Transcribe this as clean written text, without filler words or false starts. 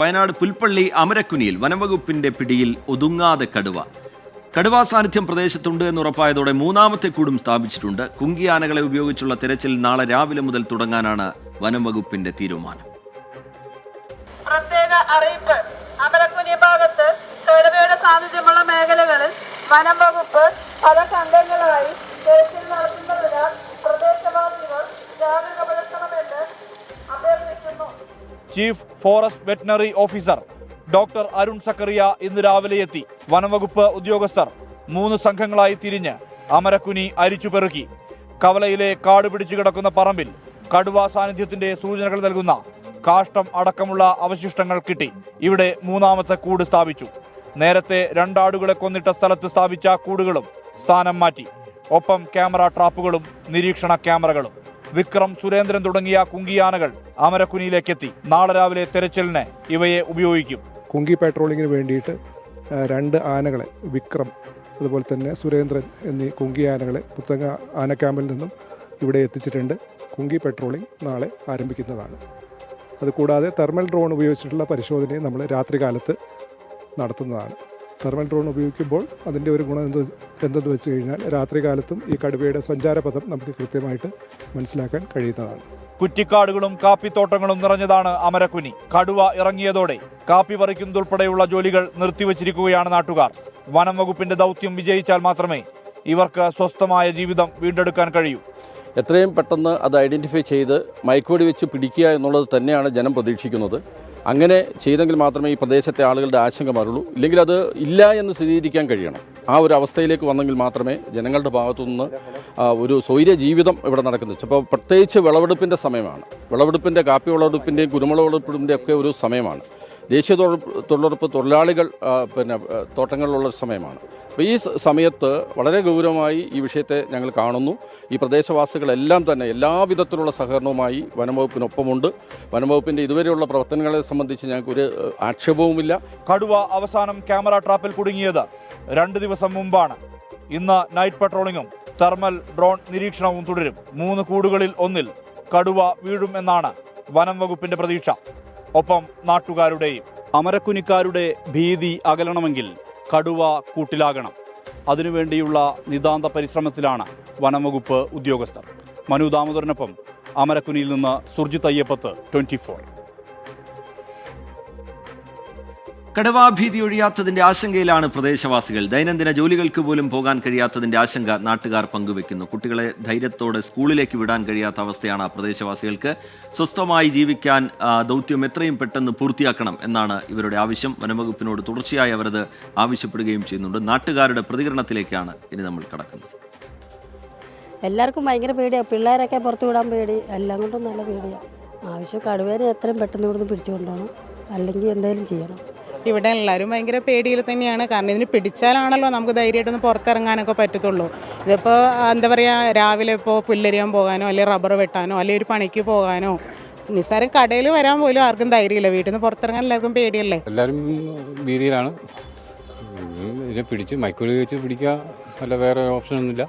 വയനാട് പുൽപ്പള്ളി അമരക്കുനിയിൽ വനംവകുപ്പിന്റെ പിടിയിൽ ഒതുങ്ങാതെ കടുവാ സാന്നിധ്യം പ്രദേശത്തുണ്ട് എന്നുറപ്പായതോടെ മൂന്നാമത്തെ കൂടും സ്ഥാപിച്ചിട്ടുണ്ട്. കുങ്കിയാനകളെ ഉപയോഗിച്ചുള്ള തിരച്ചിൽ നാളെ രാവിലെ മുതൽ തുടങ്ങാനാണ് വനംവകുപ്പിന്റെ തീരുമാനം. പ്രത്യേക അറിയിപ്പ്: അമരക്കുനി ഭാഗത്ത് കടുവയുടെ സാന്നിധ്യമുള്ള മേഖലകളിൽ വനംവകുപ്പ് പല സംഘങ്ങളായി തിരച്ചിൽ നടത്തുന്നതിനാൽ പ്രദേശവാസികൾ ജാഗ്രത പുലർത്തണമെന്ന് അഭ്യർത്ഥിക്കുന്നു. Chief forest veterinary officer doctor Arun Zachariah ഇന്ന് രാവിലെ എത്തി. വനംവകുപ്പ് ഉദ്യോഗസ്ഥർ 3 സംഘങ്ങളായി തിരിഞ്ഞ് അമരക്കുനി അരിച്ചുപെറുക്കി. കവലയിലെ കാട് പിടിച്ചു കിടക്കുന്ന പറമ്പിൽ കടുവാ സാന്നിധ്യത്തിന്റെ സൂചനകൾ നൽകുന്ന കാഷ്ടം അടക്കമുള്ള അവശിഷ്ടങ്ങൾ കിട്ടി. ഇവിടെ മൂന്നാമത്തെ കൂട് സ്ഥാപിച്ചു. നേരത്തെ 2 ആടുകളെ കൊന്നിട്ട സ്ഥലത്ത് സ്ഥാപിച്ച കൂടുകളും സ്ഥാനം മാറ്റി. ഒപ്പം ക്യാമറ ട്രാപ്പുകളും നിരീക്ഷണ ക്യാമറകളും. വിക്രം, സുരേന്ദ്രൻ തുടങ്ങിയ കുങ്കിയാനകൾ അമരക്കുനിയിലേക്കെത്തി. നാളെ രാവിലെ തെരച്ചിലിന് ഇവയെ ഉപയോഗിക്കും. കുങ്കി പെട്രോളിങ്ങിന് വേണ്ടിയിട്ട് 2 ആനകളെ, വിക്രം അതുപോലെ തന്നെ സുരേന്ദ്രൻ എന്നീ കുങ്കി ആനകളെ പുത്തങ്ങ ആന ക്യാമ്പിൽ നിന്നും ഇവിടെ എത്തിച്ചിട്ടുണ്ട്. കുങ്കി പെട്രോളിംഗ് നാളെ ആരംഭിക്കുന്നതാണ്. അതുകൂടാതെ തെർമൽ ഡ്രോൺ ഉപയോഗിച്ചിട്ടുള്ള പരിശോധനയും നമ്മൾ രാത്രികാലത്ത് നടത്തുന്നതാണ്. തെർമൽ ഡ്രോൺ ഉപയോഗിക്കുമ്പോൾ അതിൻ്റെ ഒരു ഗുണം എന്തെന്ന് വെച്ച് കഴിഞ്ഞാൽ രാത്രികാലത്തും ഈ കടുവയുടെ സഞ്ചാരപഥം നമുക്ക് കൃത്യമായിട്ട് മനസ്സിലാക്കാൻ കഴിയുന്നതാണ്. കുറ്റിക്കാടുകളും കാപ്പിത്തോട്ടങ്ങളും നിറഞ്ഞതാണ് അമരക്കുനി. കടുവ ഇറങ്ങിയതോടെ കാപ്പി പറിക്കുന്നതുൾപ്പെടെയുള്ള ജോലികൾ നിർത്തിവച്ചിരിക്കുകയാണ് നാട്ടുകാർ. വനം വകുപ്പിന്റെ ദൗത്യം വിജയിച്ചാൽ മാത്രമേ ഇവർക്ക് സ്വസ്ഥമായ ജീവിതം വീണ്ടെടുക്കാൻ കഴിയൂ. എത്രയും പെട്ടെന്ന് അത് ഐഡൻറ്റിഫൈ ചെയ്ത് മയക്കുവെടി വെച്ച് പിടിക്കുക എന്നുള്ളത് തന്നെയാണ് ജനം പ്രതീക്ഷിക്കുന്നത്. അങ്ങനെ ചെയ്തെങ്കിൽ മാത്രമേ ഈ പ്രദേശത്തെ ആളുകളുടെ ആശങ്ക മാറുള്ളൂ. ഇല്ലെങ്കിൽ അത് ഇല്ല എന്ന് സ്ഥിരീകരിക്കാൻ കഴിയണം. ആ ഒരു അവസ്ഥയിലേക്ക് വന്നെങ്കിൽ മാത്രമേ ജനങ്ങളുടെ ഭാഗത്തുനിന്ന് ഒരു സ്വൈര്യ ജീവിതം ഇവിടെ നടക്കുന്നത്. അപ്പോൾ പ്രത്യേകിച്ച് വിളവെടുപ്പിൻ്റെ സമയമാണ്. വിളവെടുപ്പിൻ്റെ, കാപ്പി വിളവെടുപ്പിൻ്റെയും കുരുമുളക് വിളവെടുപ്പിൻ്റെ ഒക്കെ ഒരു സമയമാണ്. ദേശീയ തൊഴിലുറപ്പ് തൊഴിലാളികൾ തോട്ടങ്ങളിലുള്ള സമയമാണ്. അപ്പോൾ ഈ സമയത്ത് വളരെ ഗൗരവമായി ഈ വിഷയത്തെ ഞങ്ങൾ കാണുന്നു. ഈ പ്രദേശവാസികളെല്ലാം തന്നെ എല്ലാവിധത്തിലുള്ള സഹകരണവുമായി വനംവകുപ്പിനൊപ്പമുണ്ട്. വനംവകുപ്പിൻ്റെ ഇതുവരെയുള്ള പ്രവർത്തനങ്ങളെ സംബന്ധിച്ച് ഞങ്ങൾക്കൊരു ആക്ഷേപവുമില്ല. കടുവ അവസാനം ക്യാമറ ട്രാപ്പിൽ കുടുങ്ങിയത് 2 ദിവസം മുമ്പാണ്. ഇന്ന് നൈറ്റ് പട്രോളിങ്ങും തെർമൽ ഡ്രോൺ നിരീക്ഷണവും തുടരും. 3 കൂടുകളിൽ ഒന്നിൽ കടുവ വീഴും എന്നാണ് വനം വകുപ്പിന്റെ പ്രതീക്ഷ. ഒപ്പം നാട്ടുകാരുടെയും. അമരക്കുനിക്കാരുടെ ഭീതി അകലണമെങ്കിൽ കടുവ കൂട്ടിലാകണം. അതിനുവേണ്ടിയുള്ള നിതാന്ത പരിശ്രമത്തിലാണ് വനംവകുപ്പ് ഉദ്യോഗസ്ഥർ. മനു ദാമോദരനൊപ്പം അമരക്കുനിയിൽ നിന്ന് സുർജിത് അയ്യപ്പത്ത്, 24. കടുവാഭീതി ഒഴിയാത്തതിന്റെ ആശങ്കയിലാണ് പ്രദേശവാസികൾ. ദൈനംദിന ജോലികൾക്ക് പോലും പോകാൻ കഴിയാത്തതിന്റെ ആശങ്ക നാട്ടുകാർ പങ്കുവെക്കുന്നു. കുട്ടികളെ ധൈര്യത്തോടെ സ്കൂളിലേക്ക് വിടാൻ കഴിയാത്ത അവസ്ഥയാണ് പ്രദേശവാസികൾക്ക്. സ്വസ്ഥമായി ജീവിക്കാൻ ദൗത്യം എത്രയും പെട്ടെന്ന് പൂർത്തിയാക്കണം എന്നാണ് ഇവരുടെ ആവശ്യം. വനംവകുപ്പിനോട് തുടർച്ചയായി അവരത് ആവശ്യപ്പെടുകയും ചെയ്യുന്നുണ്ട്. നാട്ടുകാരുടെ പ്രതികരണത്തിലേക്കാണ് ഇനി നമ്മൾ കടക്കുന്നത്. എല്ലാവർക്കും ഭയങ്കര പേടിയാണ്. പിള്ളേരൊക്കെ പുറത്തു വിടാൻ പേടി. എല്ലാം കൊണ്ടും നല്ല പേടിയാണ്. ആവശ്യം കടുവേനെ എത്രയും പെട്ടെന്ന് ഇവിടുന്ന് പിടിച്ചു കൊണ്ടുപോകണം, അല്ലെങ്കിൽ എന്തെങ്കിലും ചെയ്യണം. ഇവിടെ എല്ലാവരും ഭയങ്കര പേടിയിൽ തന്നെയാണ്. കാരണം ഇതിന് പിടിച്ചാലാണല്ലോ നമുക്ക് ധൈര്യമായിട്ടൊന്ന് പുറത്തിറങ്ങാനൊക്കെ പറ്റത്തുള്ളൂ. ഇതിപ്പോൾ എന്താ പറയുക, രാവിലെ ഇപ്പോൾ പുല്ലരിയാൻ പോകാനോ അല്ലെങ്കിൽ റബ്ബർ വെട്ടാനോ അല്ലെങ്കിൽ ഒരു പണിക്ക് പോകാനോ, നിസ്സാരം കടയിൽ വരാൻ പോലും ആർക്കും ധൈര്യമില്ല. വീട്ടിൽ നിന്ന് പുറത്തിറങ്ങാൻ എല്ലാവർക്കും പേടിയല്ലേ. എല്ലാവരും ഭീതിയിലാണ്. ഇതിനെ പിടിച്ച് മയക്കുവെടി വെച്ച് പിടിക്കുക, അല്ല വേറെ ഓപ്ഷനൊന്നുമില്ല.